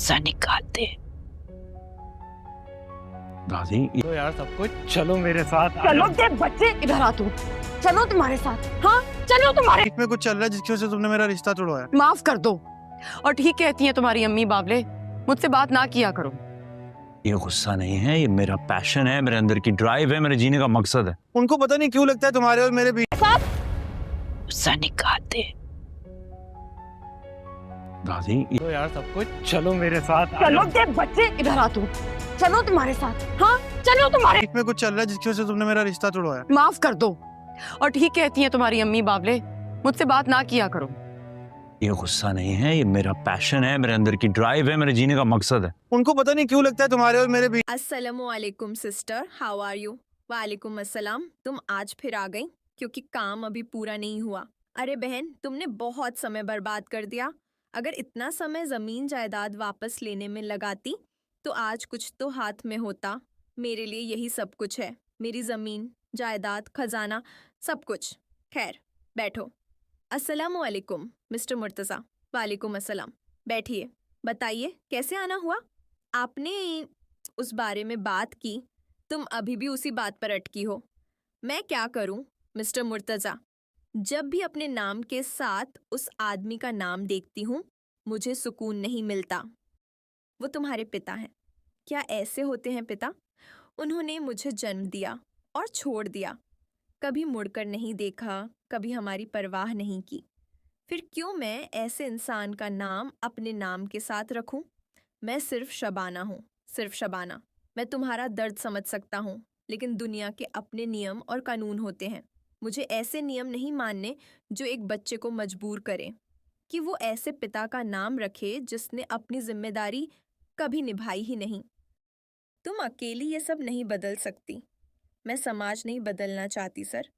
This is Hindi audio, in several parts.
गुस्सा निकाल दे। दादी तो यार सब कुछ चलो मेरे साथ। चलो ते बच्चे इधर आ तू। चलो तुम्हारे साथ। हाँ चलो तुम्हारे। बीच में कुछ चल रहा है जिसकी वजह से तुमने मेरा रिश्ता तोड़वाया। माफ कर दो। और ठीक कहती हैं तुम्हारी अम्मी बाबले, मुझसे बात ना किया करो। ये गुस्सा नहीं है, ये मेरा पैशन है, मेरे अंदर की ड्राइव है, मेरे जीने का मकसद है। उनको पता नहीं क्यों लगता है तुम्हारे और मेरे बीच। गुस्सा निकाल दे। दादी तो यार सब कुछ चलो मेरे साथ। चलो ते बच्चे इधर आ तू। चलो तुम्हारे साथ। हाँ चलो तुम्हारे। बीच में कुछ चल रहा है जिसकी वजह से तुमने मेरा रिश्ता तोड़वाया। माफ कर दो। और ठीक कहती हैं तुम्हारी अम्मी बाबले, मुझसे बात ना किया करो। ये गुस्सा नहीं है, ये मेरा पैशन है, मेरे अंदर की ड्राइव है, मेरे जीने का मकसद है। उनको पता नहीं क्यों लगता है तुम्हारे और मेरे बीच। अस्सलामुअलैकुम सिस्टर, हाउ आर यू? वालेकुम अस्सलाम। तुम आज फिर आ गई क्योंकि काम अभी पूरा नहीं हुआ। अरे बहन, तुमने बहुत समय बर्बाद कर दिया। अगर इतना समय जमीन जायदाद वापस लेने में लगाती तो आज कुछ तो हाथ में होता। मेरे लिए यही सब कुछ है, मेरी जमीन जायदाद खजाना सब कुछ। खैर बैठो। अस्सलामुअलैकुम मिस्टर मुर्तज़ा। वालेकुम अस्सलाम। बैठिए। बताइए कैसे आना हुआ? आपने उस बारे में बात की, तुम अभी भी उसी बात पर अटकी हो। मैं क्या करूं मिस्टर मुर्तज़ा? जब भी अपने नाम के साथ उस आदमी का नाम देखती हूं मुझे सुकून नहीं मिलता। वो तुम्हारे पिता हैं। क्या ऐसे होते हैं पिता? उन्होंने मुझे जन्म दिया और छोड़ दिया, कभी मुड़कर नहीं देखा, कभी हमारी परवाह नहीं की। फिर क्यों मैं ऐसे इंसान का नाम अपने नाम के साथ रखूं? मैं सिर्फ शबाना हूँ, सिर्फ शबाना। मैं तुम्हारा दर्द समझ सकता हूँ, लेकिन दुनिया के अपने नियम और कानून होते हैं। मुझे ऐसे नियम नहीं मानने जो एक बच्चे को मजबूर करें कि वो ऐसे पिता का नाम रखे जिसने अपनी जिम्मेदारी कभी निभाई ही नहीं। तुम अकेली ये सब नहीं बदल सकती। मैं समाज नहीं बदलना चाहती सर,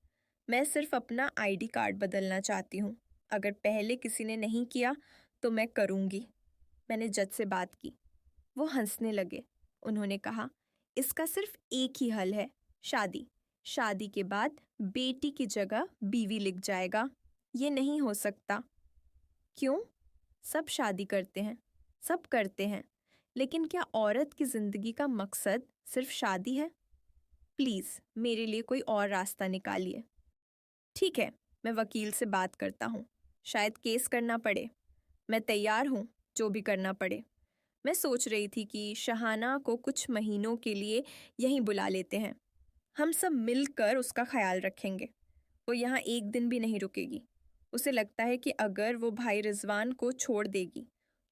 मैं सिर्फ अपना आईडी कार्ड बदलना चाहती हूँ। अगर पहले किसी ने नहीं किया तो मैं करूँगी। मैंने जज से बात की, वो हंसने लगे। उन्होंने कहा, इसका सिर्फ एक ही हल है, शादी। शादी के बाद बेटी की जगह बीवी लिख जाएगा। ये नहीं हो सकता। क्यों? सब शादी करते हैं, सब करते हैं, लेकिन क्या औरत की ज़िंदगी का मकसद सिर्फ शादी है? प्लीज़ मेरे लिए कोई और रास्ता निकालिए। ठीक है, मैं वकील से बात करता हूँ, शायद केस करना पड़े। मैं तैयार हूँ, जो भी करना पड़े। मैं सोच रही थी कि शहाना को कुछ महीनों के लिए यहीं बुला लेते हैं। हम सब मिलकर उसका ख्याल रखेंगे। वो यहाँ एक दिन भी नहीं रुकेगी। उसे लगता है कि अगर वो भाई रिजवान को छोड़ देगी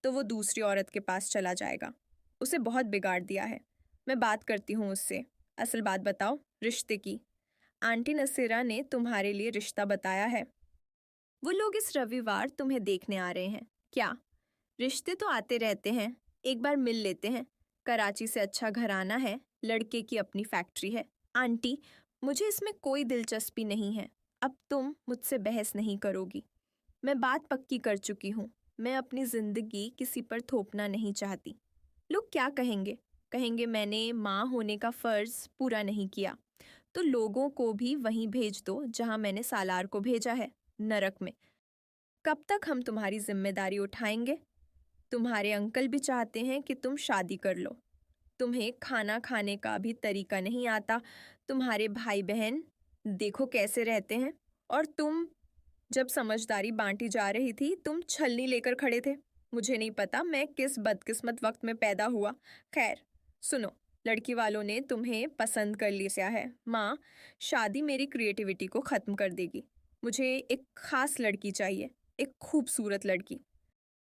तो वो दूसरी औरत के पास चला जाएगा। उसे बहुत बिगाड़ दिया है। मैं बात करती हूँ उससे। असल बात बताओ, रिश्ते की। आंटी नसीरा ने तुम्हारे लिए रिश्ता बताया है। वो लोग इस रविवार तुम्हें देखने आ रहे हैं। क्या? रिश्ते तो आते रहते हैं, एक बार मिल लेते हैं। कराची से अच्छा घराना है, लड़के की अपनी फैक्ट्री है। आंटी, मुझे इसमें कोई दिलचस्पी नहीं है। अब तुम मुझसे बहस नहीं करोगी। मैं बात पक्की कर चुकी हूँ। मैं अपनी ज़िंदगी किसी पर थोपना नहीं चाहती। लोग क्या कहेंगे? कहेंगे मैंने माँ होने का फ़र्ज़ पूरा नहीं किया। तो लोगों को भी वहीं भेज दो जहाँ मैंने सालार को भेजा है, नरक में। कब तक हम तुम्हारी जिम्मेदारी उठाएंगे? तुम्हारे अंकल भी चाहते हैं कि तुम शादी कर लो। तुम्हें खाना खाने का भी तरीका नहीं आता। तुम्हारे भाई बहन देखो कैसे रहते हैं। और तुम, जब समझदारी बांटी जा रही थी तुम छलनी लेकर खड़े थे। मुझे नहीं पता मैं किस बदकिस्मत वक्त में पैदा हुआ। खैर सुनो, लड़की वालों ने तुम्हें पसंद कर लिया है। माँ, शादी मेरी क्रिएटिविटी को ख़त्म कर देगी। मुझे एक ख़ास लड़की चाहिए, एक खूबसूरत लड़की।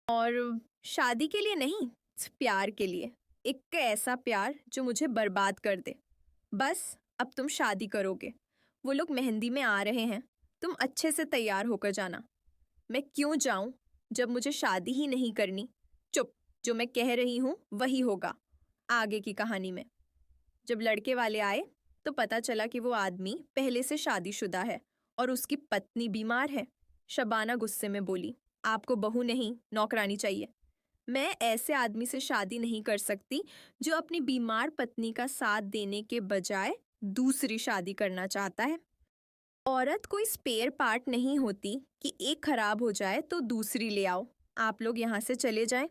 और शादी के लिए नहीं, प्यार के लिए। एक ऐसा प्यार जो मुझे बर्बाद कर दे। बस अब तुम शादी करोगे। वो लोग मेहंदी में आ रहे हैं, तुम अच्छे से तैयार होकर जाना। मैं क्यों जाऊं जब मुझे शादी ही नहीं करनी? चुप, जो मैं कह रही हूँ वही होगा आगे की कहानी में। जब लड़के वाले आए तो पता चला कि वो आदमी पहले से शादीशुदा है और उसकी पत्नी बीमार है। शबाना गुस्से में बोली, आपको बहू नहीं नौकरानी चाहिए। मैं ऐसे आदमी से शादी नहीं कर सकती जो अपनी बीमार पत्नी का साथ देने के बजाय दूसरी शादी करना चाहता है। औरत कोई स्पेयर पार्ट नहीं होती कि एक खराब हो जाए तो दूसरी ले आओ। आप लोग यहाँ से चले जाएं।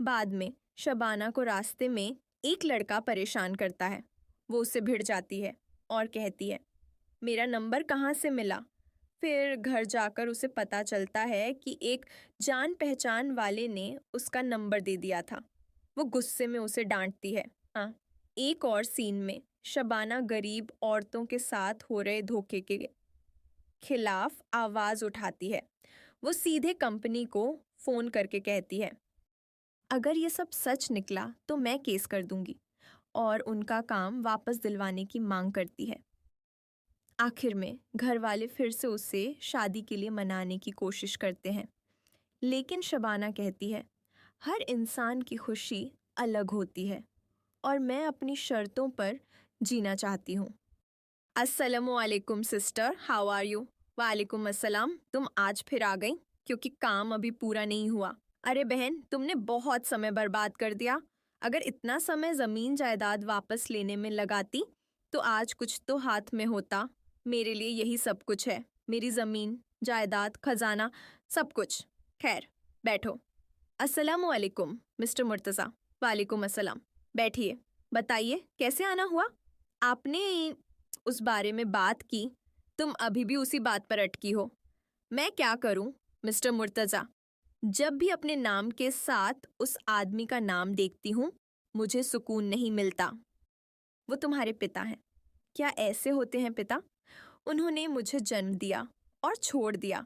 बाद में शबाना को रास्ते में एक लड़का परेशान करता है। वो उससे भिड़ जाती है और कहती है, मेरा नंबर कहाँ से मिला? फिर घर जाकर उसे पता चलता है कि एक जान पहचान वाले ने उसका नंबर दे दिया था। वो गुस्से में उसे डांटती है। हाँ, एक और सीन में शबाना गरीब औरतों के साथ हो रहे धोखे के खिलाफ आवाज़ उठाती है। वो सीधे कंपनी को फ़ोन करके कहती है, अगर ये सब सच निकला तो मैं केस कर दूंगी, और उनका काम वापस दिलवाने की मांग करती है। आखिर में घर वाले फिर से उसे शादी के लिए मनाने की कोशिश करते हैं, लेकिन शबाना कहती है, हर इंसान की खुशी अलग होती है और मैं अपनी शर्तों पर जीना चाहती हूँ। अस्सलामुअलैकुम सिस्टर, हाउ आर यू? वालेकुम अस्सलाम, तुम आज फिर आ गई क्योंकि काम अभी पूरा नहीं हुआ। अरे बहन, तुमने बहुत समय बर्बाद कर दिया। अगर इतना समय ज़मीन जायदाद वापस लेने में लगाती तो आज कुछ तो हाथ में होता। मेरे लिए यही सब कुछ है, मेरी ज़मीन, जायदाद, खजाना, सब कुछ। खैर, बैठो। अस्सलामुअलैकुम मिस्टर मुर्तज़ा। वालेकुम अस्सलाम। बैठिए। बताइए कैसे आना हुआ? आपने उस बारे में बात की, तुम अभी भी उसी बात पर अटकी हो। मैं क्या करूं मिस्टर मुर्तज़ा? जब भी अपने नाम के साथ उस आदमी का नाम देखती हूँ मुझे सुकून नहीं मिलता। वो तुम्हारे पिता हैं। क्या ऐसे होते हैं पिता? उन्होंने मुझे जन्म दिया और छोड़ दिया,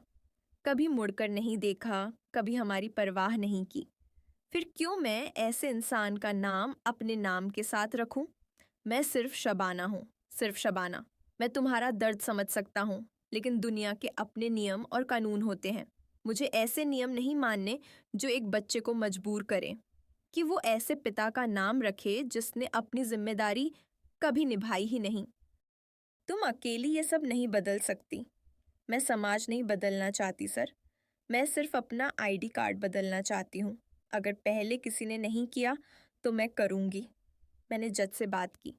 कभी मुड़कर नहीं देखा, कभी हमारी परवाह नहीं की। फिर क्यों मैं ऐसे इंसान का नाम अपने नाम के साथ रखूं? मैं सिर्फ शबाना हूँ, सिर्फ शबाना। मैं तुम्हारा दर्द समझ सकता हूँ, लेकिन दुनिया के अपने नियम और कानून होते हैं। मुझे ऐसे नियम नहीं मानने जो एक बच्चे को मजबूर करें कि वो ऐसे पिता का नाम रखे जिसने अपनी जिम्मेदारी कभी निभाई ही नहीं। तुम अकेली ये सब नहीं बदल सकती। मैं समाज नहीं बदलना चाहती सर, मैं सिर्फ अपना आईडी कार्ड बदलना चाहती हूँ। अगर पहले किसी ने नहीं किया तो मैं करूँगी। मैंने जज से बात की।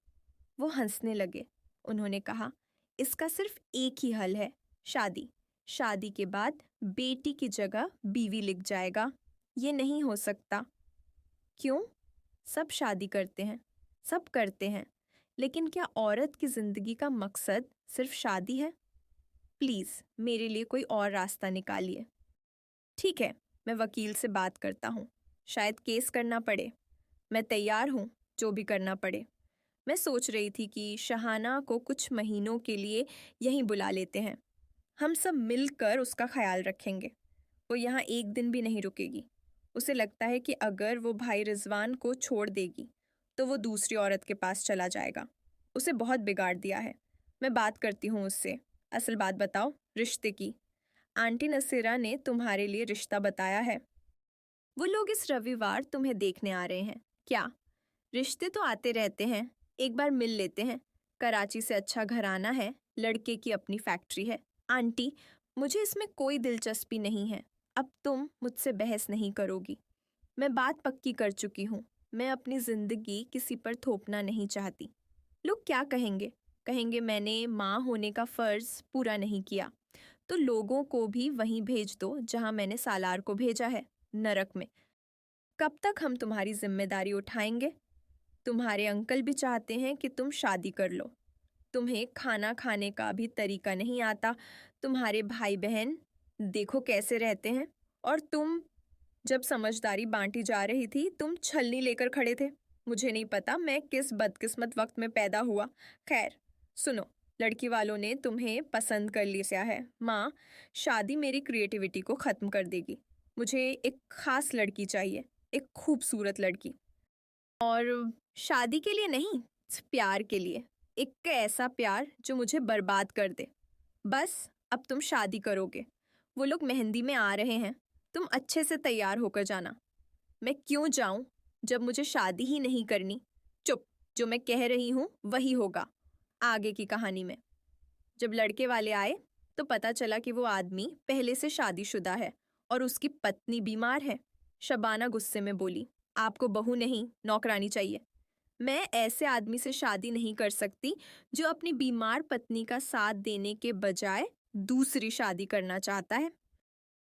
वो हंसने लगे। उन्होंने कहा, इसका सिर्फ एक ही हल है, शादी। शादी के बाद बेटी की जगह बीवी लिख जाएगा। ये नहीं हो सकता। क्यों? सब शादी करते हैं, सब करते हैं, लेकिन क्या औरत की ज़िंदगी का मकसद सिर्फ शादी है? प्लीज़ मेरे लिए कोई और रास्ता निकालिए। ठीक है, मैं वकील से बात करता हूँ, शायद केस करना पड़े। मैं तैयार हूँ, जो भी करना पड़े। मैं सोच रही थी कि शहाना को कुछ महीनों के लिए यहीं बुला लेते हैं। हम सब मिलकर उसका ख्याल रखेंगे। वो यहाँ एक दिन भी नहीं रुकेगी। उसे लगता है कि अगर वो भाई रिजवान को छोड़ देगी तो वो दूसरी औरत के पास चला जाएगा। उसे बहुत बिगाड़ दिया है। मैं बात करती हूँ उससे। असल बात बताओ, रिश्ते की। आंटी नसीरा ने तुम्हारे लिए रिश्ता बताया है। वो लोग इस रविवार तुम्हें देखने आ रहे हैं। क्या? रिश्ते तो आते रहते हैं, एक बार मिल लेते हैं। कराची से अच्छा घराना है, लड़के की अपनी फैक्ट्री है। आंटी, मुझे इसमें कोई दिलचस्पी नहीं है। अब तुम मुझसे बहस नहीं करोगी। मैं बात पक्की कर चुकी हूँ। मैं अपनी ज़िंदगी किसी पर थोपना नहीं चाहती। लोग क्या कहेंगे? कहेंगे मैंने माँ होने का फ़र्ज़ पूरा नहीं किया। तो लोगों को भी वहीं भेज दो जहाँ मैंने सालार को भेजा है, नरक में। कब तक हम तुम्हारी जिम्मेदारी उठाएंगे? तुम्हारे अंकल भी चाहते हैं कि तुम शादी कर लो। तुम्हें खाना खाने का भी तरीका नहीं आता। तुम्हारे भाई बहन देखो कैसे रहते हैं, और तुम जब समझदारी बांटी जा रही थी तुम छलनी लेकर खड़े थे। मुझे नहीं पता मैं किस बदकिस्मत वक्त में पैदा हुआ। खैर सुनो, लड़की वालों ने तुम्हें पसंद कर लिया है। माँ, शादी मेरी क्रिएटिविटी को ख़त्म कर देगी। मुझे एक ख़ास लड़की चाहिए, एक खूबसूरत लड़की। और शादी के लिए नहीं, प्यार के लिए। एक ऐसा प्यार जो मुझे बर्बाद कर दे। बस अब तुम शादी करोगे। वो लोग मेहंदी में आ रहे हैं, तुम अच्छे से तैयार होकर जाना। मैं क्यों जाऊं जब मुझे शादी ही नहीं करनी? चुप, जो मैं कह रही हूँ वही होगा। आगे की कहानी में जब लड़के वाले आए तो पता चला कि वो आदमी पहले से शादीशुदा है और उसकी पत्नी बीमार है। शबाना गुस्से में बोली, आपको बहू नहीं नौकरानी चाहिए। मैं ऐसे आदमी से शादी नहीं कर सकती जो अपनी बीमार पत्नी का साथ देने के बजाय दूसरी शादी करना चाहता है।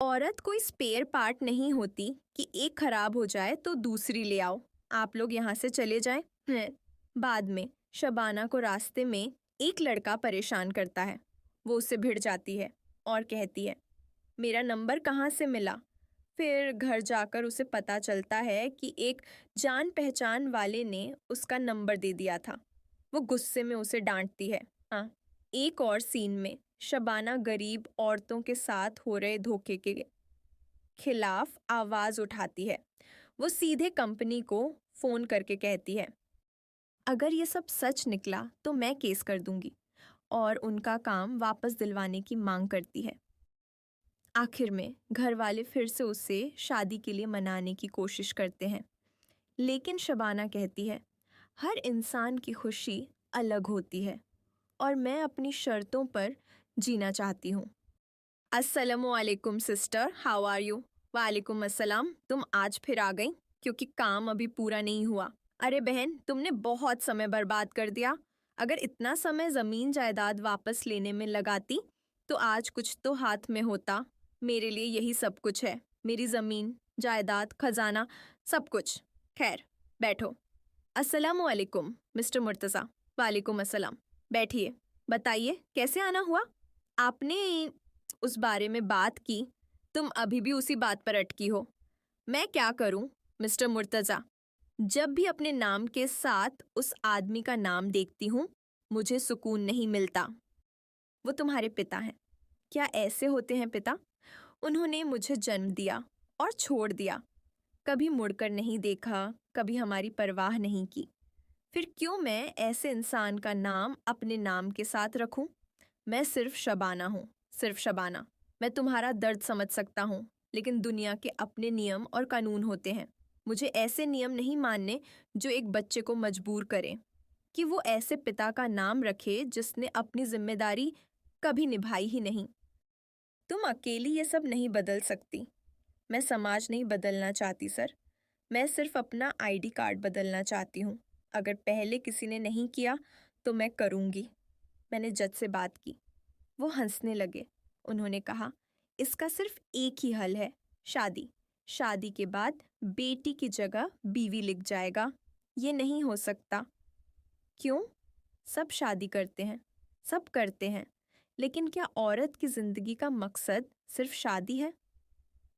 औरत कोई स्पेयर पार्ट नहीं होती कि एक खराब हो जाए तो दूसरी ले आओ। आप लोग यहाँ से चले जाएं। बाद में शबाना को रास्ते में एक लड़का परेशान करता है। वो उससे भिड़ जाती है और कहती है, मेरा नंबर कहाँ से मिला? फिर घर जाकर उसे पता चलता है कि एक जान पहचान वाले ने उसका नंबर दे दिया था। वो गुस्से में उसे डांटती है। हाँ, एक और सीन में शबाना गरीब औरतों के साथ हो रहे धोखे के खिलाफ आवाज उठाती है। वो सीधे कंपनी को फोन करके कहती है, अगर ये सब सच निकला तो मैं केस कर दूंगी, और उनका काम वापस दिलवाने की मांग करती है। आखिर में घर वाले फिर से उसे शादी के लिए मनाने की कोशिश करते हैं, लेकिन शबाना कहती है, हर इंसान की खुशी अलग होती है और मैं अपनी शर्तों पर जीना चाहती हूँ। अस्सलामुअलैकुम सिस्टर, हाउ आर यू? वालेकुम अस्सलाम, तुम आज फिर आ गई क्योंकि काम अभी पूरा नहीं हुआ। अरे बहन, तुमने बहुत समय बर्बाद कर दिया। अगर इतना समय ज़मीन जायदाद वापस लेने में लगाती तो आज कुछ तो हाथ में होता। मेरे लिए यही सब कुछ है, मेरी ज़मीन जायदाद खजाना सब कुछ। खैर बैठो। अस्सलामुअलैकुम मिस्टर मुर्तज़ा। वालेकुम अस्सलाम, बैठिए। बताइए कैसे आना हुआ? आपने उस बारे में बात की, तुम अभी भी उसी बात पर अटकी हो। मैं क्या करूं मिस्टर मुर्तज़ा, जब भी अपने नाम के साथ उस आदमी का नाम देखती हूँ मुझे सुकून नहीं मिलता। वो तुम्हारे पिता हैं। क्या ऐसे होते हैं पिता? उन्होंने मुझे जन्म दिया और छोड़ दिया, कभी मुड़कर नहीं देखा, कभी हमारी परवाह नहीं की। फिर क्यों मैं ऐसे इंसान का नाम अपने नाम के साथ रखूं? मैं सिर्फ शबाना हूँ, सिर्फ शबाना। मैं तुम्हारा दर्द समझ सकता हूँ, लेकिन दुनिया के अपने नियम और कानून होते हैं। मुझे ऐसे नियम नहीं मानने जो एक बच्चे को मजबूर करें कि वो ऐसे पिता का नाम रखे जिसने अपनी जिम्मेदारी कभी निभाई ही नहीं। तुम अकेली ये सब नहीं बदल सकती। मैं समाज नहीं बदलना चाहती सर, मैं सिर्फ अपना आईडी कार्ड बदलना चाहती हूँ। अगर पहले किसी ने नहीं किया तो मैं करूँगी। मैंने जज से बात की। वो हंसने लगे। उन्होंने कहा, इसका सिर्फ एक ही हल है, शादी। शादी के बाद बेटी की जगह बीवी लिख जाएगा। ये नहीं हो सकता। क्यों? सब शादी करते हैं, सब करते हैं, लेकिन क्या औरत की ज़िंदगी का मकसद सिर्फ शादी है?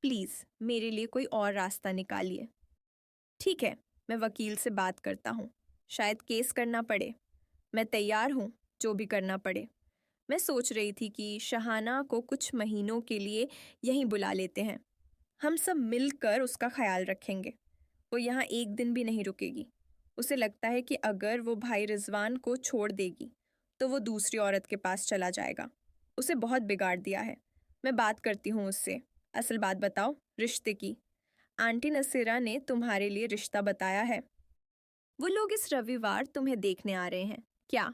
प्लीज़ मेरे लिए कोई और रास्ता निकालिए। ठीक है, मैं वकील से बात करता हूँ, शायद केस करना पड़े। मैं तैयार हूँ, जो भी करना पड़े। मैं सोच रही थी कि शहाना को कुछ महीनों के लिए यहीं बुला लेते हैं। हम सब मिलकर उसका ख्याल रखेंगे। वो यहाँ एक दिन भी नहीं रुकेगी। उसे लगता है कि अगर वो भाई रिजवान को छोड़ देगी तो वो दूसरी औरत के पास चला जाएगा। उसे बहुत बिगाड़ दिया है। मैं बात करती हूँ उससे। असल बात बताओ, रिश्ते की। आंटी नसीरा ने तुम्हारे लिए रिश्ता बताया है। वो लोग इस रविवार तुम्हें देखने आ रहे हैं। क्या?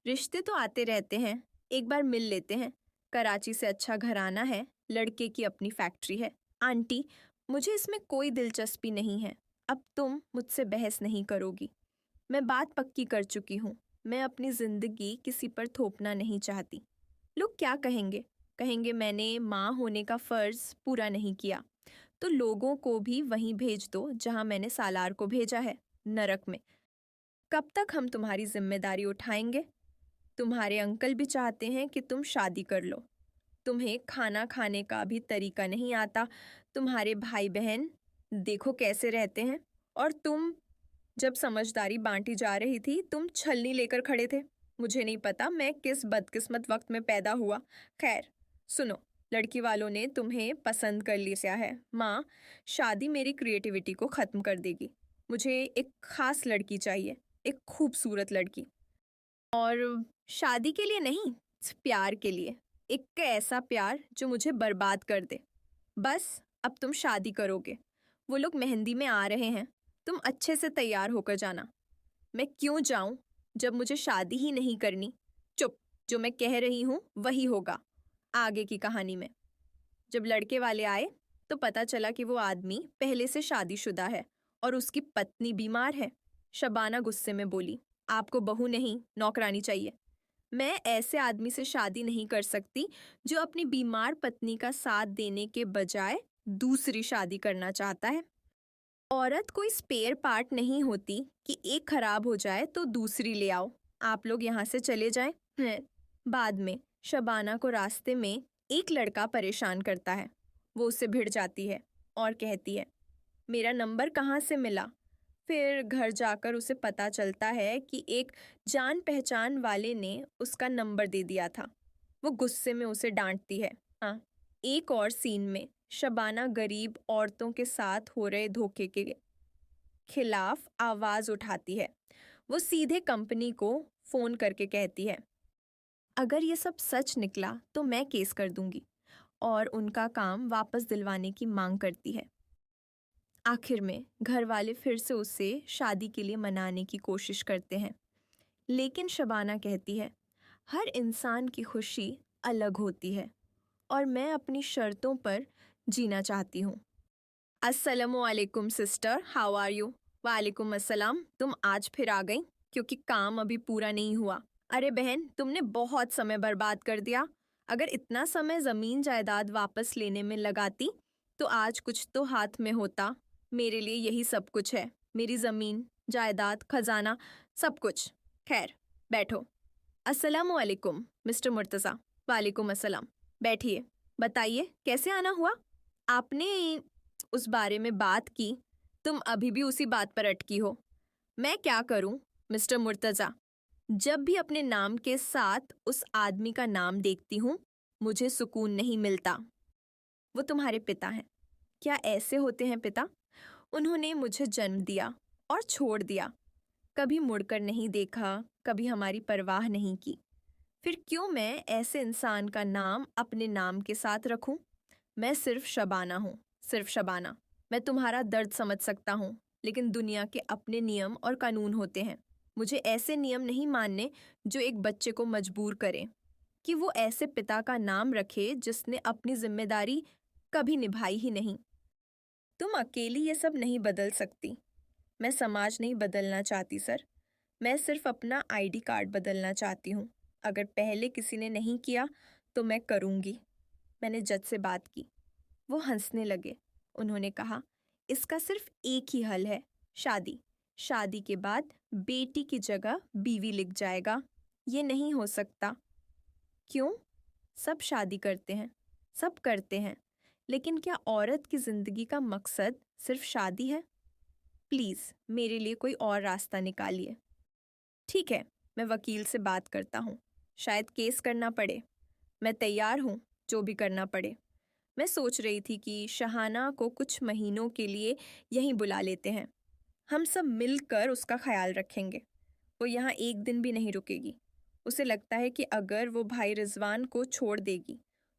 रिश्ते तो आते रहते हैं, एक बार मिल लेते हैं। कराची से अच्छा घराना है, लड़के की अपनी फैक्ट्री है। आंटी, मुझे इसमें कोई दिलचस्पी नहीं है। अब तुम मुझसे बहस नहीं करोगी। मैं बात पक्की कर चुकी हूँ। मैं अपनी ज़िंदगी किसी पर थोपना नहीं चाहती। लोग क्या कहेंगे? कहेंगे मैंने माँ होने का फ़र्ज़ पूरा नहीं किया। तो लोगों को भी वहीं भेज दो जहाँ मैंने सालार को भेजा है, नरक में। कब तक हम तुम्हारी जिम्मेदारी उठाएंगे? तुम्हारे अंकल भी चाहते हैं कि तुम शादी कर लो। तुम्हें खाना खाने का भी तरीका नहीं आता। तुम्हारे भाई बहन देखो कैसे रहते हैं, और तुम जब समझदारी बांटी जा रही थी तुम छलनी लेकर खड़े थे। मुझे नहीं पता मैं किस बदकिस्मत वक्त में पैदा हुआ। खैर सुनो, लड़की वालों ने तुम्हें पसंद कर लिया है। माँ, शादी मेरी क्रिएटिविटी को ख़त्म कर देगी। मुझे एक ख़ास लड़की चाहिए, एक खूबसूरत लड़की। और शादी के लिए नहीं, प्यार के लिए। एक ऐसा प्यार जो मुझे बर्बाद कर दे। बस अब तुम शादी करोगे। वो लोग मेहंदी में आ रहे हैं, तुम अच्छे से तैयार होकर जाना। मैं क्यों जाऊं जब मुझे शादी ही नहीं करनी? चुप, जो मैं कह रही हूँ वही होगा। आगे की कहानी में जब लड़के वाले आए तो पता चला कि वो आदमी पहले से शादीशुदा है और उसकी पत्नी बीमार है। शबाना गुस्से में बोली, आपको बहू नहीं नौकरानी चाहिए। मैं ऐसे आदमी से शादी नहीं कर सकती जो अपनी बीमार पत्नी का साथ देने के बजाय दूसरी शादी करना चाहता है। औरत कोई स्पेयर पार्ट नहीं होती कि एक खराब हो जाए तो दूसरी ले आओ। आप लोग यहाँ से चले जाएं। हैं। बाद में शबाना को रास्ते में एक लड़का परेशान करता है। वो उससे भिड़ जाती है और कहती है, मेरा नंबर कहाँ से मिला? फिर घर जाकर उसे पता चलता है कि एक जान पहचान वाले ने उसका नंबर दे दिया था। वो गुस्से में उसे डांटती है। हाँ, एक और सीन में शबाना गरीब औरतों के साथ हो रहे धोखे के खिलाफ आवाज उठाती है। वो सीधे कंपनी को फोन करके कहती है, अगर ये सब सच निकला तो मैं केस कर दूंगी, और उनका काम वापस दिलवाने की मांग करती है। आखिर में घर वाले फिर से उसे शादी के लिए मनाने की कोशिश करते हैं, लेकिन शबाना कहती है, हर इंसान की खुशी अलग होती है और मैं अपनी शर्तों पर जीना चाहती हूँ। अस्सलामुअलैकुम सिस्टर, हाउ आर यू? वालेकुम अस्सलाम, तुम आज फिर आ गई क्योंकि काम अभी पूरा नहीं हुआ। अरे बहन, तुमने बहुत समय बर्बाद कर दिया। अगर इतना समय ज़मीन जायदाद वापस लेने में लगाती तो आज कुछ तो हाथ में होता। मेरे लिए यही सब कुछ है, मेरी ज़मीन जायदाद खजाना सब कुछ। खैर, बैठो। अस्सलामुअलैकुम मिस्टर मुर्तज़ा। वालेकुम अस्सलाम। बैठिए, बताइए कैसे आना हुआ? आपने उस बारे में बात की, तुम अभी भी उसी बात पर अटकी हो। मैं क्या करूं मिस्टर मुर्तज़ा, जब भी अपने नाम के साथ उस आदमी का नाम देखती हूँ मुझे सुकून नहीं मिलता। वो तुम्हारे पिता हैं। क्या ऐसे होते हैं पिता? उन्होंने मुझे जन्म दिया और छोड़ दिया, कभी मुड़कर नहीं देखा, कभी हमारी परवाह नहीं की। फिर क्यों मैं ऐसे इंसान का नाम अपने नाम के साथ रखूं? मैं सिर्फ शबाना हूँ, सिर्फ शबाना। मैं तुम्हारा दर्द समझ सकता हूँ, लेकिन दुनिया के अपने नियम और कानून होते हैं। मुझे ऐसे नियम नहीं मानने जो एक बच्चे को मजबूर करें कि वो ऐसे पिता का नाम रखे जिसने अपनी जिम्मेदारी कभी निभाई ही नहीं। तुम अकेली ये सब नहीं बदल सकती। मैं समाज नहीं बदलना चाहती सर, मैं सिर्फ अपना आईडी कार्ड बदलना चाहती हूँ। अगर पहले किसी ने नहीं किया तो मैं करूँगी। मैंने जज से बात की। वो हंसने लगे। उन्होंने कहा, इसका सिर्फ एक ही हल है, शादी। शादी के बाद बेटी की जगह बीवी लिख जाएगा। ये नहीं हो सकता। क्यों? सब शादी करते हैं, सब करते हैं, लेकिन क्या औरत की जिंदगी का मकसद सिर्फ शादी है? प्लीज़ मेरे लिए कोई और रास्ता निकालिए। ठीक है, मैं वकील से बात करता हूँ, शायद केस करना पड़े। मैं तैयार हूँ, जो भी करना पड़े। मैं सोच रही थी कि शहाना को कुछ महीनों के लिए यहीं बुला लेते हैं। हम सब मिलकर उसका ख्याल रखेंगे। वो यहाँ एक दिन भी नहीं रुकेगी। उसे लगता है कि अगर वो भाई रिजवान को छोड़ देगी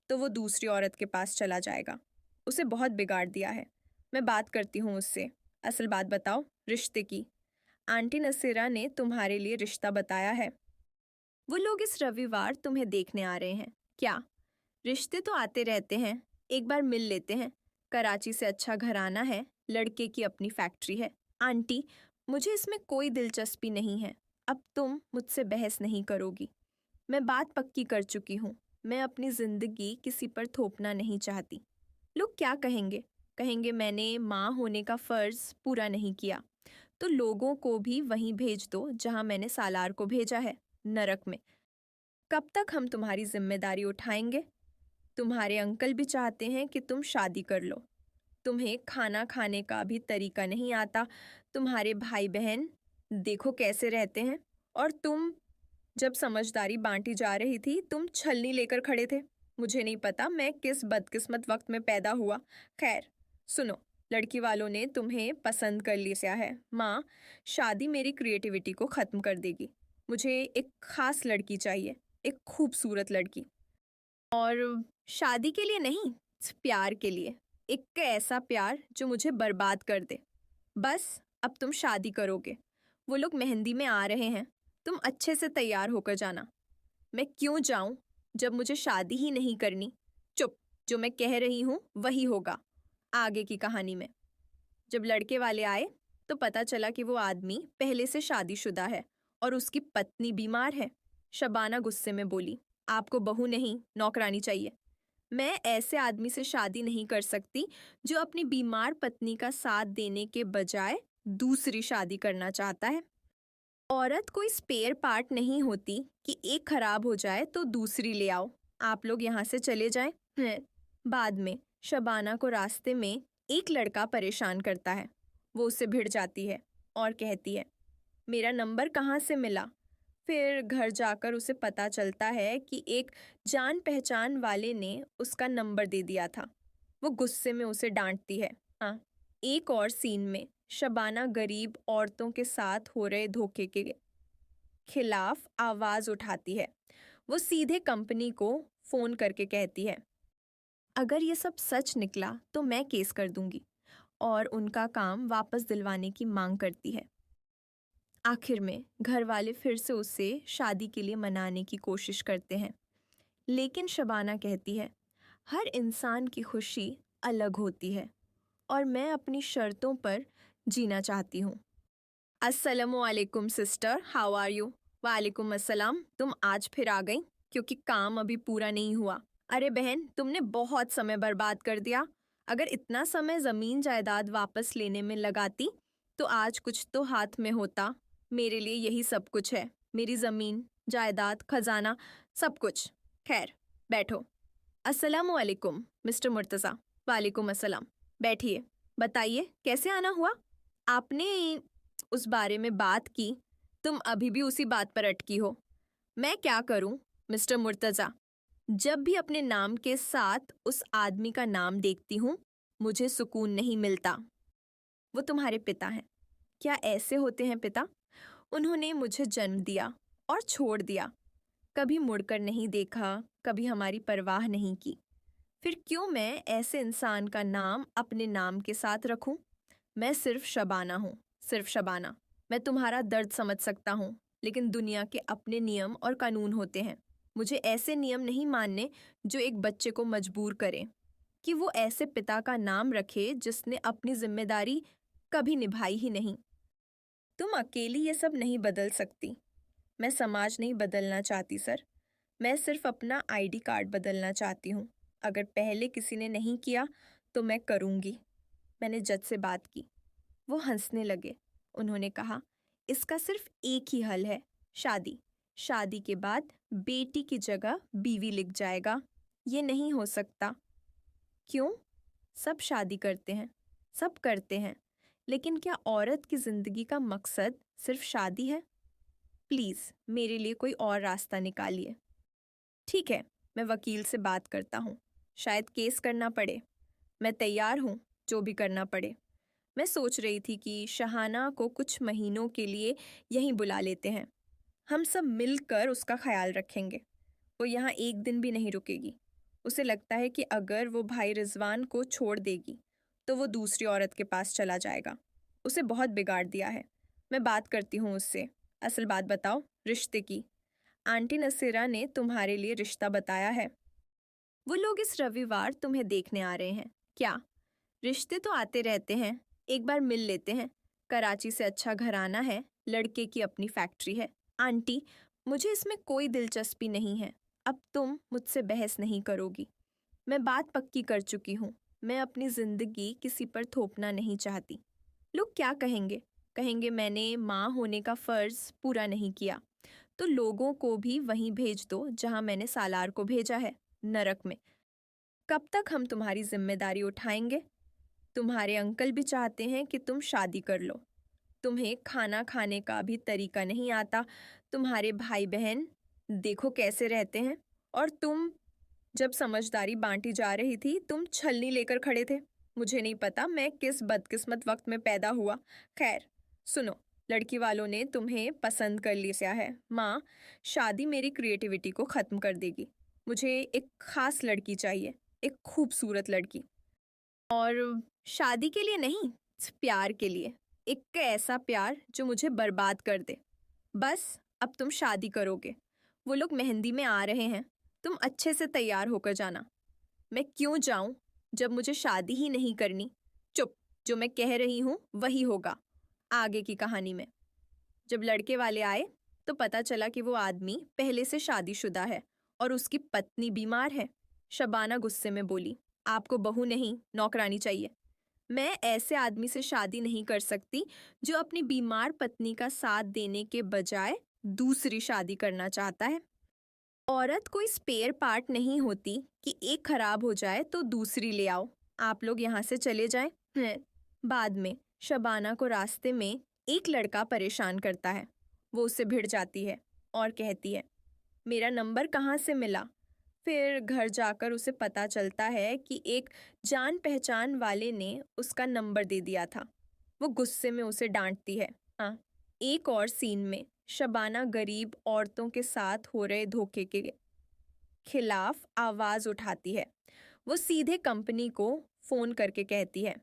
तो वो दूसरी औरत के पास चला जाएगा। उसे बहुत बिगाड़ दिया है। मैं बात करती हूँ उससे। असल बात बताओ, रिश्ते की। आंटी नसीरा ने तुम्हारे लिए रिश्ता बताया है। वो लोग इस रविवार तुम्हें देखने आ रहे हैं। क्या? रिश्ते तो आते रहते हैं, एक बार मिल लेते हैं। कराची से अच्छा घराना है, लड़के की अपनी फैक्ट्री है। आंटी, मुझे इसमें कोई दिलचस्पी नहीं है। अब तुम मुझसे बहस नहीं करोगी। मैं बात पक्की कर चुकी हूँ। मैं अपनी ज़िंदगी किसी पर थोपना नहीं चाहती। लोग क्या कहेंगे? कहेंगे मैंने माँ होने का फ़र्ज़ पूरा नहीं किया। तो लोगों को भी वहीं भेज दो जहाँ मैंने सालार को भेजा है, नरक में। कब तक हम तुम्हारी जिम्मेदारी उठाएंगे? तुम्हारे अंकल भी चाहते हैं कि तुम शादी कर लो। तुम्हें खाना खाने का भी तरीका नहीं आता। तुम्हारे भाई बहन देखो कैसे रहते हैं, और तुम जब समझदारी बांटी जा रही थी तुम छलनी लेकर खड़े थे। मुझे नहीं पता मैं किस बदकिस्मत वक्त में पैदा हुआ। खैर सुनो, लड़की वालों ने तुम्हें पसंद कर लिया है। माँ, शादी मेरी क्रिएटिविटी को ख़त्म कर देगी। मुझे एक ख़ास लड़की चाहिए, एक खूबसूरत लड़की। और शादी के लिए नहीं, प्यार के लिए। एक ऐसा प्यार जो मुझे बर्बाद कर दे। बस अब तुम शादी करोगे। वो लोग मेहंदी में आ रहे हैं, तुम अच्छे से तैयार होकर जाना। मैं क्यों जाऊं जब मुझे शादी ही नहीं करनी? चुप, जो मैं कह रही हूँ वही होगा। आगे की कहानी में जब लड़के वाले आए तो पता चला कि वो आदमी पहले से शादीशुदा है और उसकी पत्नी बीमार है। शबाना गुस्से में बोली, आपको बहू नहीं नौकरानी चाहिए। मैं ऐसे आदमी से शादी नहीं कर सकती जो अपनी बीमार पत्नी का साथ देने के बजाय दूसरी शादी करना चाहता है। औरत कोई स्पेयर पार्ट नहीं होती कि एक खराब हो जाए तो दूसरी ले आओ। आप लोग यहाँ से चले जाएं। बाद में शबाना को रास्ते में एक लड़का परेशान करता है। वो उससे भिड़ जाती है और कहती है, मेरा नंबर कहाँ से मिला? फिर घर जाकर उसे पता चलता है कि एक जान पहचान वाले ने उसका नंबर दे दिया था। वो गुस्से में उसे डांटती है। हाँ, एक और सीन में शबाना गरीब औरतों के साथ हो रहे धोखे के खिलाफ आवाज उठाती है। वो सीधे कंपनी को फोन करके कहती है, अगर ये सब सच निकला तो मैं केस कर दूंगी, और उनका काम वापस दिलवाने की मांग करती है। आखिर में घर वाले फिर से उसे शादी के लिए मनाने की कोशिश करते हैं, लेकिन शबाना कहती है, हर इंसान की खुशी अलग होती है और मैं अपनी शर्तों पर जीना चाहती हूँ। अस्सलामुअलैकुम सिस्टर, हाउ आर यू? वालेकुम अस्सलाम, तुम आज फिर आ गई क्योंकि काम अभी पूरा नहीं हुआ। अरे बहन, तुमने बहुत समय बर्बाद कर दिया। अगर इतना समय ज़मीन जायदाद वापस लेने में लगाती तो आज कुछ तो हाथ में होता। मेरे लिए यही सब कुछ है, मेरी ज़मीन जायदाद खजाना सब कुछ। खैर बैठो। अस्सलामुअलैकुम मिस्टर मुर्तज़ा। वालेकुम अस्सलाम, बैठिए। बताइए कैसे आना हुआ? आपने उस बारे में बात की, तुम अभी भी उसी बात पर अटकी हो। मैं क्या करूं मिस्टर मुर्तज़ा, जब भी अपने नाम के साथ उस आदमी का नाम देखती हूँ मुझे सुकून नहीं मिलता। वो तुम्हारे पिता हैं। क्या ऐसे होते हैं पिता? उन्होंने मुझे जन्म दिया और छोड़ दिया, कभी मुड़कर नहीं देखा, कभी हमारी परवाह नहीं की। फिर क्यों मैं ऐसे इंसान का नाम अपने नाम के साथ रखूं? मैं सिर्फ शबाना हूँ, सिर्फ शबाना। मैं तुम्हारा दर्द समझ सकता हूँ, लेकिन दुनिया के अपने नियम और कानून होते हैं। मुझे ऐसे नियम नहीं मानने जो एक बच्चे को मजबूर करें कि वो ऐसे पिता का नाम रखे जिसने अपनी जिम्मेदारी कभी निभाई ही नहीं। तुम अकेली ये सब नहीं बदल सकती। मैं समाज नहीं बदलना चाहती सर, मैं सिर्फ अपना आईडी कार्ड बदलना चाहती हूँ। अगर पहले किसी ने नहीं किया तो मैं करूँगी। मैंने जज से बात की, वो हंसने लगे। उन्होंने कहा, इसका सिर्फ एक ही हल है, शादी। शादी के बाद बेटी की जगह बीवी लिख जाएगा। ये नहीं हो सकता। क्यों? सब शादी करते हैं, सब करते हैं, लेकिन क्या औरत की ज़िंदगी का मकसद सिर्फ शादी है? प्लीज़ मेरे लिए कोई और रास्ता निकालिए। ठीक है, मैं वकील से बात करता हूँ, शायद केस करना पड़े। मैं तैयार हूँ, जो भी करना पड़े। मैं सोच रही थी कि शहाना को कुछ महीनों के लिए यहीं बुला लेते हैं। हम सब मिलकर उसका ख्याल रखेंगे। वो यहाँ एक दिन भी नहीं रुकेगी। उसे लगता है कि अगर वो भाई रिजवान को छोड़ देगी तो वो दूसरी औरत के पास चला जाएगा। उसे बहुत बिगाड़ दिया है। मैं बात करती हूँ उससे। असल बात बताओ, रिश्ते की। आंटी नसीरा ने तुम्हारे लिए रिश्ता बताया है। वो लोग इस रविवार तुम्हें देखने आ रहे हैं। क्या? रिश्ते तो आते रहते हैं, एक बार मिल लेते हैं। कराची से अच्छा घराना है, लड़के की अपनी फैक्ट्री है। आंटी, मुझे इसमें कोई दिलचस्पी नहीं है। अब तुम मुझसे बहस नहीं करोगी। मैं बात पक्की कर चुकी हूँ। मैं अपनी ज़िंदगी किसी पर थोपना नहीं चाहती। लोग क्या कहेंगे? कहेंगे मैंने माँ होने का फ़र्ज़ पूरा नहीं किया। तो लोगों को भी वहीं भेज दो जहाँ मैंने सालार को भेजा है, नरक में। कब तक हम तुम्हारी जिम्मेदारी उठाएंगे? तुम्हारे अंकल भी चाहते हैं कि तुम शादी कर लो। तुम्हें खाना खाने का भी तरीका नहीं आता। तुम्हारे भाई बहन देखो कैसे रहते हैं, और तुम जब समझदारी बांटी जा रही थी तुम छलनी लेकर खड़े थे। मुझे नहीं पता मैं किस बदकिस्मत वक्त में पैदा हुआ। खैर सुनो, लड़की वालों ने तुम्हें पसंद कर लिया है। माँ, शादी मेरी क्रिएटिविटी को ख़त्म कर देगी। मुझे एक ख़ास लड़की चाहिए, एक खूबसूरत लड़की। और शादी के लिए नहीं, प्यार के लिए। एक ऐसा प्यार जो मुझे बर्बाद कर दे। बस अब तुम शादी करोगे। वो लोग मेहंदी में आ रहे हैं, तुम अच्छे से तैयार होकर जाना। मैं क्यों जाऊं जब मुझे शादी ही नहीं करनी? चुप, जो मैं कह रही हूँ वही होगा आगे की कहानी में। जब लड़के वाले आए तो पता चला कि वो आदमी पहले से शादीशुदा है और उसकी पत्नी बीमार है। शबाना गुस्से में बोली, आपको बहू नहीं नौकरानी चाहिए। मैं ऐसे आदमी से शादी नहीं कर सकती जो अपनी बीमार पत्नी का साथ देने के बजाय दूसरी शादी करना चाहता है। औरत कोई स्पेयर पार्ट नहीं होती कि एक खराब हो जाए तो दूसरी ले आओ। आप लोग यहाँ से चले जाएं। बाद में शबाना को रास्ते में एक लड़का परेशान करता है। वो उससे भिड़ जाती है और कहती है, मेरा नंबर कहाँ से मिला? फिर घर जाकर उसे पता चलता है कि एक जान पहचान वाले ने उसका नंबर दे दिया था। वो गुस्से में उसे डांटती है। हाँ, एक और सीन में शबाना गरीब औरतों के साथ हो रहे धोखे के खिलाफ आवाज उठाती है। वो सीधे कंपनी को फोन करके कहती है,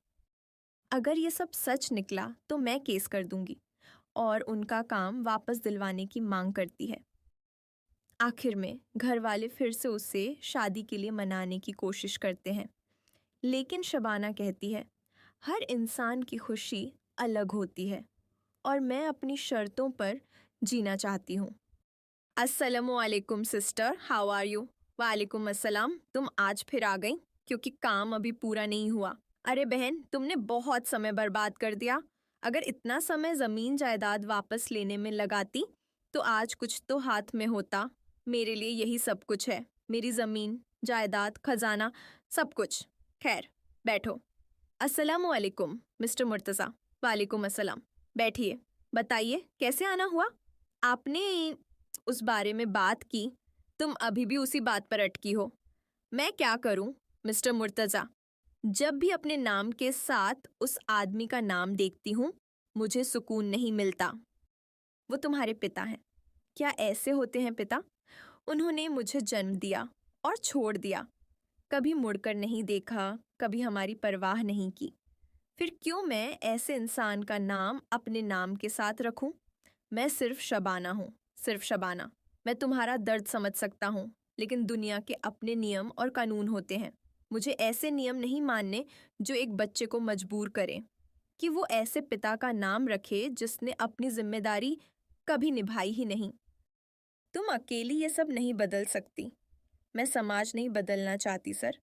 अगर ये सब सच निकला तो मैं केस कर दूंगी, और उनका काम वापस दिलवाने की मांग करती है। आखिर में घर वाले फिर से उसे शादी के लिए मनाने की कोशिश करते हैं, लेकिन शबाना कहती है, हर इंसान की खुशी अलग होती है और मैं अपनी शर्तों पर जीना चाहती हूँ। अस्सलामुअलैकुम सिस्टर, हाउ आर यू? वालेकुम अस्सलाम, तुम आज फिर आ गई क्योंकि काम अभी पूरा नहीं हुआ। अरे बहन, तुमने बहुत समय बर्बाद कर दिया। अगर इतना समय ज़मीन जायदाद वापस लेने में लगाती तो आज कुछ तो हाथ में होता। मेरे लिए यही सब कुछ है, मेरी ज़मीन जायदाद खजाना सब कुछ। खैर बैठो। अस्सलामुअलैकुम मिस्टर मुर्तज़ा। वालेकुम अस्सलाम, बैठिए। बताइए कैसे आना हुआ? आपने उस बारे में बात की, तुम अभी भी उसी बात पर अटकी हो। मैं क्या करूं मिस्टर मुर्तज़ा, जब भी अपने नाम के साथ उस आदमी का नाम देखती हूँ मुझे सुकून नहीं मिलता। वो तुम्हारे पिता हैं। क्या ऐसे होते हैं पिता? उन्होंने मुझे जन्म दिया और छोड़ दिया, कभी मुड़कर नहीं देखा, कभी हमारी परवाह नहीं की। फिर क्यों मैं ऐसे इंसान का नाम अपने नाम के साथ रखूं? मैं सिर्फ शबाना हूँ, सिर्फ शबाना। मैं तुम्हारा दर्द समझ सकता हूँ, लेकिन दुनिया के अपने नियम और कानून होते हैं। मुझे ऐसे नियम नहीं मानने जो एक बच्चे को मजबूर करें कि वो ऐसे पिता का नाम रखे जिसने अपनी जिम्मेदारी कभी निभाई ही नहीं। तुम अकेली ये सब नहीं बदल सकती। मैं समाज नहीं बदलना चाहती सर,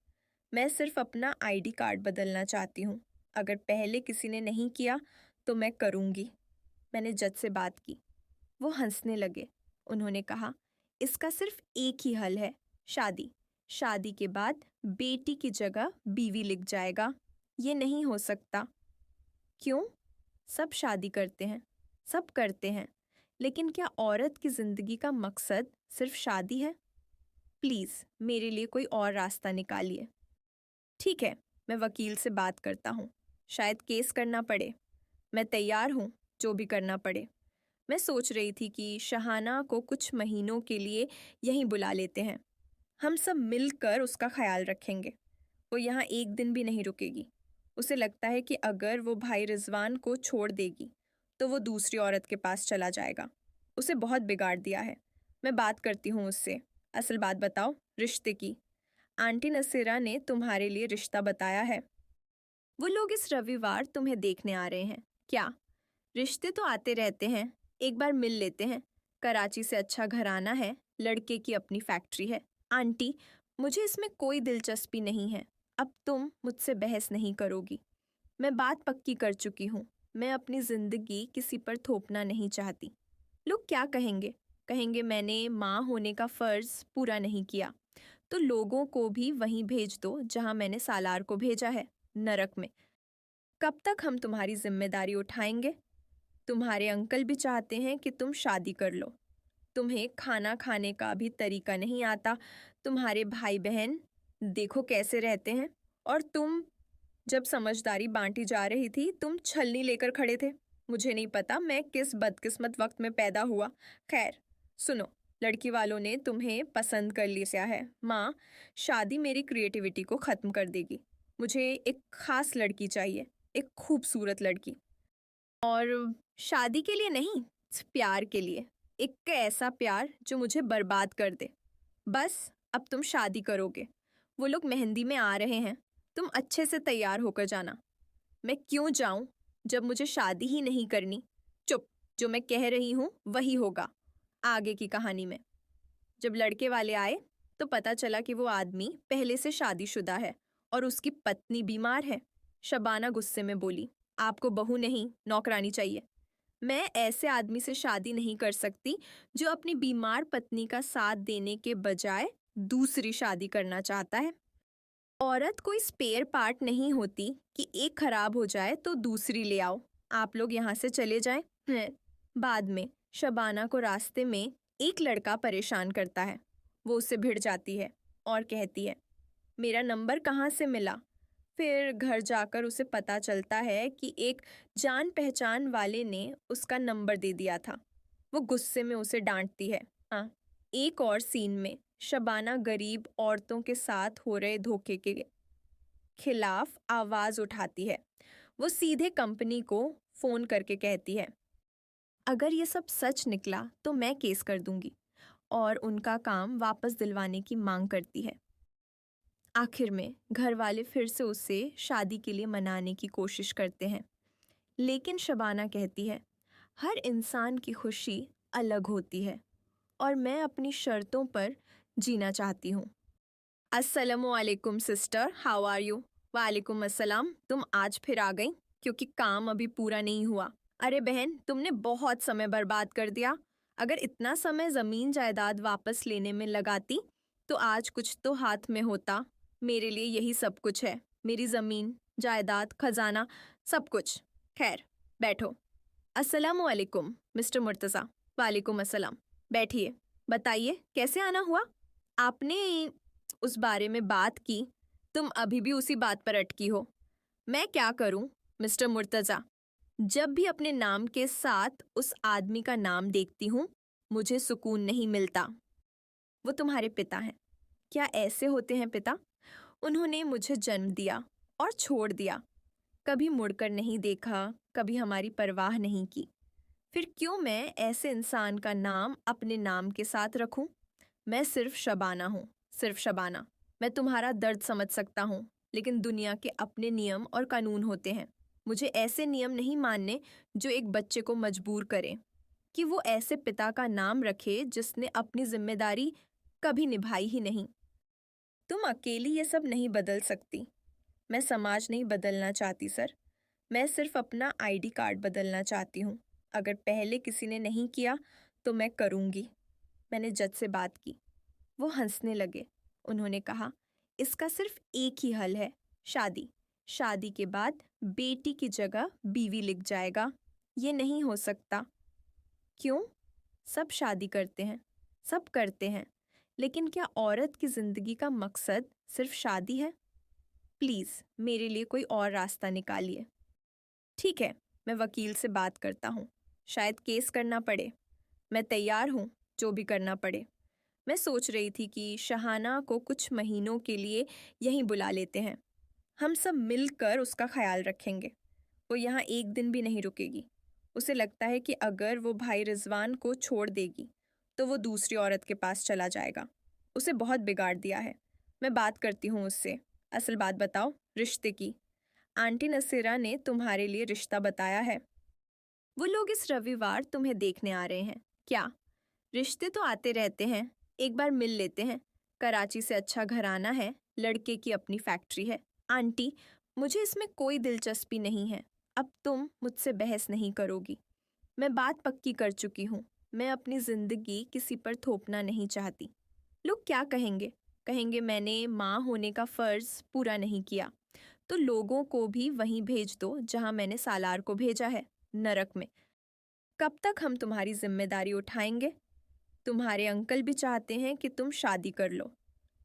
मैं सिर्फ अपना आईडी कार्ड बदलना चाहती हूँ। अगर पहले किसी ने नहीं किया तो मैं करूँगी। मैंने जज से बात की, वो हंसने लगे। उन्होंने कहा, इसका सिर्फ एक ही हल है, शादी। शादी के बाद बेटी की जगह बीवी लिख जाएगा। ये नहीं हो सकता। क्यों? सब शादी करते हैं, सब करते हैं, लेकिन क्या औरत की ज़िंदगी का मकसद सिर्फ शादी है? प्लीज़ मेरे लिए कोई और रास्ता निकालिए। ठीक है, मैं वकील से बात करता हूँ, शायद केस करना पड़े। मैं तैयार हूँ, जो भी करना पड़े। मैं सोच रही थी कि शहाना को कुछ महीनों के लिए यहीं बुला लेते हैं। हम सब मिलकर उसका ख्याल रखेंगे। वो यहाँ एक दिन भी नहीं रुकेगी। उसे लगता है कि अगर वो भाई रिजवान को छोड़ देगी तो वो दूसरी औरत के पास चला जाएगा। उसे बहुत बिगाड़ दिया है। मैं बात करती हूँ उससे। असल बात बताओ, रिश्ते की। आंटी नसीरा ने तुम्हारे लिए रिश्ता बताया है। वो लोग इस रविवार तुम्हें देखने आ रहे हैं। क्या? रिश्ते तो आते रहते हैं, एक बार मिल लेते हैं। कराची से अच्छा घराना है, लड़के की अपनी फैक्ट्री है। आंटी, मुझे इसमें कोई दिलचस्पी नहीं है। अब तुम मुझसे बहस नहीं करोगी। मैं बात पक्की कर चुकी हूँ। मैं अपनी ज़िंदगी किसी पर थोपना नहीं चाहती। लोग क्या कहेंगे? कहेंगे मैंने माँ होने का फ़र्ज़ पूरा नहीं किया। तो लोगों को भी वहीं भेज दो जहाँ मैंने सालार को भेजा है, नरक में। कब तक हम तुम्हारी जिम्मेदारी उठाएंगे? तुम्हारे अंकल भी चाहते हैं कि तुम शादी कर लो। तुम्हें खाना खाने का भी तरीका नहीं आता। तुम्हारे भाई बहन देखो कैसे रहते हैं, और तुम जब समझदारी बांटी जा रही थी तुम छलनी लेकर खड़े थे। मुझे नहीं पता मैं किस बदकिस्मत वक्त में पैदा हुआ। खैर सुनो, लड़की वालों ने तुम्हें पसंद कर लिया है। माँ, शादी मेरी क्रिएटिविटी को ख़त्म कर देगी। मुझे एक ख़ास लड़की चाहिए, एक खूबसूरत लड़की। और शादी के लिए नहीं, प्यार के लिए। एक ऐसा प्यार जो मुझे बर्बाद कर दे। बस अब तुम शादी करोगे। वो लोग मेहंदी में आ रहे हैं, तुम अच्छे से तैयार होकर जाना। मैं क्यों जाऊं जब मुझे शादी ही नहीं करनी? चुप, जो मैं कह रही हूँ वही होगा। आगे की कहानी में। जब लड़के वाले आए तो पता चला कि वो आदमी पहले से शादीशुदा है और उसकी पत्नी बीमार है। शबाना गुस्से में बोली, आपको बहू नहीं नौकरानी चाहिए। मैं ऐसे आदमी से शादी नहीं कर सकती जो अपनी बीमार पत्नी का साथ देने के बजाय दूसरी शादी करना चाहता है। औरत कोई स्पेयर पार्ट नहीं होती कि एक खराब हो जाए तो दूसरी ले आओ। आप लोग यहाँ से चले जाएं। बाद में शबाना को रास्ते में एक लड़का परेशान करता है। वो उससे भिड़ जाती है और कहती है, मेरा नंबर कहाँ से मिला? फिर घर जाकर उसे पता चलता है कि एक जान पहचान वाले ने उसका नंबर दे दिया था। वो गुस्से में उसे डांटती है। हाँ, एक और सीन में शबाना गरीब औरतों के साथ हो रहे धोखे के खिलाफ आवाज उठाती है। वो सीधे कंपनी को फोन करके कहती है, अगर ये सब सच निकला तो मैं केस कर दूंगी, और उनका काम वापस दिलवाने की मांग करती है। आखिर में घर वाले फिर से उसे शादी के लिए मनाने की कोशिश करते हैं, लेकिन शबाना कहती है, हर इंसान की खुशी अलग होती है और मैं अपनी शर्तों पर जीना चाहती हूँ। अस्सलामुअलैकुम सिस्टर, हाउ आर यू? वालेकुम अस्सलाम, तुम आज फिर आ गई क्योंकि काम अभी पूरा नहीं हुआ। अरे बहन, तुमने बहुत समय बर्बाद कर दिया। अगर इतना समय ज़मीन जायदाद वापस लेने में लगाती तो आज कुछ तो हाथ में होता। मेरे लिए यही सब कुछ है, मेरी ज़मीन जायदाद खजाना सब कुछ। खैर बैठो। अस्सलामुअलैकुम मिस्टर मुर्तज़ा। वालेकुम अस्सलाम, बैठिए। बताइए कैसे आना हुआ? आपने उस बारे में बात की, तुम अभी भी उसी बात पर अटकी हो। मैं क्या करूं मिस्टर मुर्तज़ा, जब भी अपने नाम के साथ उस आदमी का नाम देखती हूँ मुझे सुकून नहीं मिलता। वो तुम्हारे पिता हैं। क्या ऐसे होते हैं पिता? उन्होंने मुझे जन्म दिया और छोड़ दिया, कभी मुड़कर नहीं देखा, कभी हमारी परवाह नहीं की। फिर क्यों मैं ऐसे इंसान का नाम अपने नाम के साथ रखूं? मैं सिर्फ शबाना हूँ, सिर्फ शबाना। मैं तुम्हारा दर्द समझ सकता हूँ, लेकिन दुनिया के अपने नियम और कानून होते हैं। मुझे ऐसे नियम नहीं मानने जो एक बच्चे को मजबूर करें कि वो ऐसे पिता का नाम रखे जिसने अपनी जिम्मेदारी कभी निभाई ही नहीं। तुम अकेली ये सब नहीं बदल सकती। मैं समाज नहीं बदलना चाहती सर, मैं सिर्फ अपना आईडी कार्ड बदलना चाहती हूँ। अगर पहले किसी ने नहीं किया तो मैं करूँगी। मैंने जज से बात की, वो हंसने लगे। उन्होंने कहा, इसका सिर्फ एक ही हल है, शादी। शादी के बाद बेटी की जगह बीवी लिख जाएगा। ये नहीं हो सकता। क्यों? सब शादी करते हैं, सब करते हैं, लेकिन क्या औरत की ज़िंदगी का मकसद सिर्फ शादी है? प्लीज़ मेरे लिए कोई और रास्ता निकालिए। ठीक है, मैं वकील से बात करता हूँ, शायद केस करना पड़े। मैं तैयार हूँ, जो भी करना पड़े। मैं सोच रही थी कि शहाना को कुछ महीनों के लिए यहीं बुला लेते हैं। हम सब मिलकर उसका ख्याल रखेंगे। वो यहाँ एक दिन भी नहीं रुकेगी। उसे लगता है कि अगर वो भाई रिजवान को छोड़ देगी तो वो दूसरी औरत के पास चला जाएगा। उसे बहुत बिगाड़ दिया है। मैं बात करती हूँ उससे। असल बात बताओ, रिश्ते की। आंटी नसीरा ने तुम्हारे लिए रिश्ता बताया है। वो लोग इस रविवार तुम्हें देखने आ रहे हैं। क्या? रिश्ते तो आते रहते हैं, एक बार मिल लेते हैं। कराची से अच्छा घराना है, लड़के की अपनी फैक्ट्री है। आंटी, मुझे इसमें कोई दिलचस्पी नहीं है। अब तुम मुझसे बहस नहीं करोगी। मैं बात पक्की कर चुकी हूँ। मैं अपनी ज़िंदगी किसी पर थोपना नहीं चाहती। लोग क्या कहेंगे? कहेंगे मैंने माँ होने का फ़र्ज़ पूरा नहीं किया। तो लोगों को भी वहीं भेज दो जहाँ मैंने सालार को भेजा है, नरक में। कब तक हम तुम्हारी जिम्मेदारी उठाएंगे? तुम्हारे अंकल भी चाहते हैं कि तुम शादी कर लो।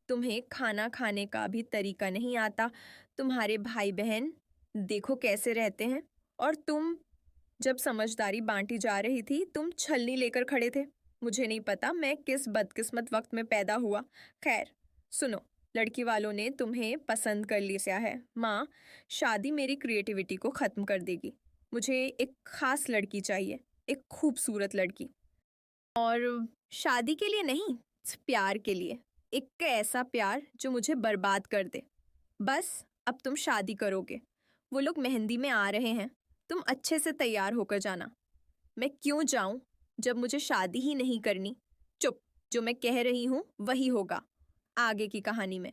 तुम्हें खाना खाने का भी तरीका नहीं आता। तुम्हारे भाई बहन देखो कैसे रहते हैं, और तुम जब समझदारी बांटी जा रही थी तुम छलनी लेकर खड़े थे। मुझे नहीं पता मैं किस बदकिस्मत वक्त में पैदा हुआ। खैर सुनो, लड़की वालों ने तुम्हें पसंद कर लिया है। माँ, शादी मेरी क्रिएटिविटी को ख़त्म कर देगी। मुझे एक ख़ास लड़की चाहिए, एक खूबसूरत लड़की। और शादी के लिए नहीं, प्यार के लिए। एक ऐसा प्यार जो मुझे बर्बाद कर दे। बस अब तुम शादी करोगे। वो लोग मेहंदी में आ रहे हैं, तुम अच्छे से तैयार होकर जाना। मैं क्यों जाऊं? जब मुझे शादी ही नहीं करनी। चुप, जो मैं कह रही हूँ वही होगा। आगे की कहानी में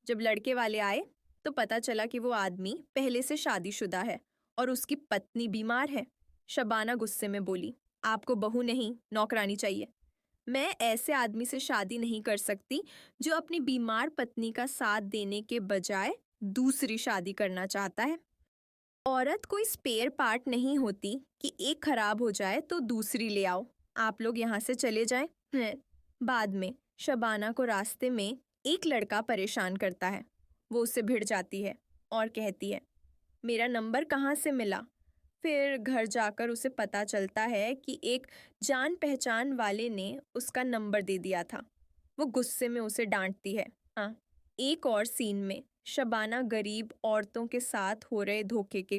जब लड़के वाले आए तो पता चला कि वो आदमी पहले से शादीशुदा है और उसकी पत्नी बीमार है। शबाना गुस्से में बोली, आपको बहू नहीं नौकरानी चाहिए। मैं ऐसे आदमी से शादी नहीं कर सकती जो अपनी बीमार पत्नी का साथ देने के बजाय दूसरी शादी करना चाहता है। औरत कोई स्पेयर पार्ट नहीं होती कि एक खराब हो जाए तो दूसरी ले आओ। आप लोग यहाँ से चले जाएं। बाद में शबाना को रास्ते में एक लड़का परेशान करता है। वो उससे भिड़ जाती है और कहती है, मेरा नंबर कहाँ से मिला? फिर घर जाकर उसे पता चलता है कि एक जान पहचान वाले ने उसका नंबर दे दिया था। वो गुस्से में उसे डांटती है। हाँ, एक और सीन में शबाना गरीब औरतों के साथ हो रहे धोखे के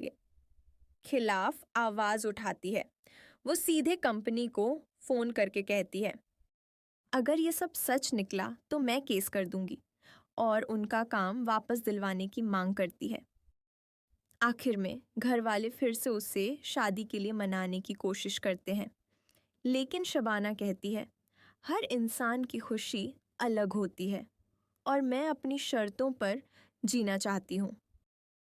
खिलाफ आवाज़ उठाती है। वो सीधे कंपनी को फ़ोन करके कहती है, अगर ये सब सच निकला तो मैं केस कर दूंगी, और उनका काम वापस दिलवाने की मांग करती है। आखिर में घर वाले फिर से उसे शादी के लिए मनाने की कोशिश करते हैं, लेकिन शबाना कहती है, हर इंसान की खुशी अलग होती है और मैं अपनी शर्तों पर जीना चाहती हूँ।